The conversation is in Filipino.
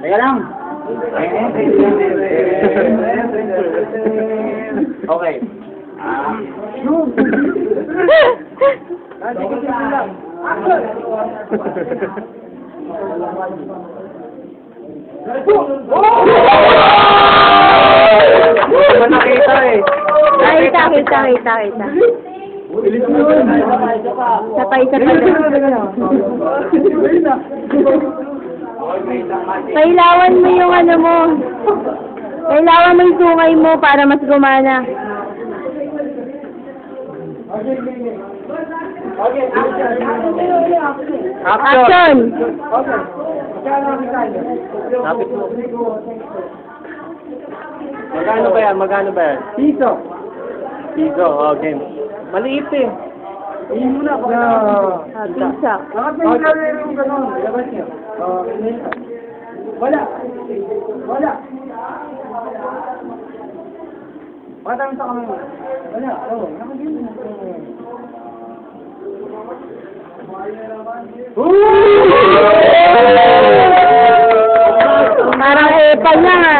Teka lang. Okay. Nakita eh. Kita. Sapay. Kailangan mo yung ano mo. Kailangan mo yung sungay mo para mas gumana. Action! Lapit mo. Magkano ba yan? Piso. Piso, oh, game. Maliit eh. Iyon muna. Pizza. Bakit may ikaw yung gano'n? Labas niyo. Wala. Patang sa kamay mo. Wala. Nakagin. Parang epal niya nga.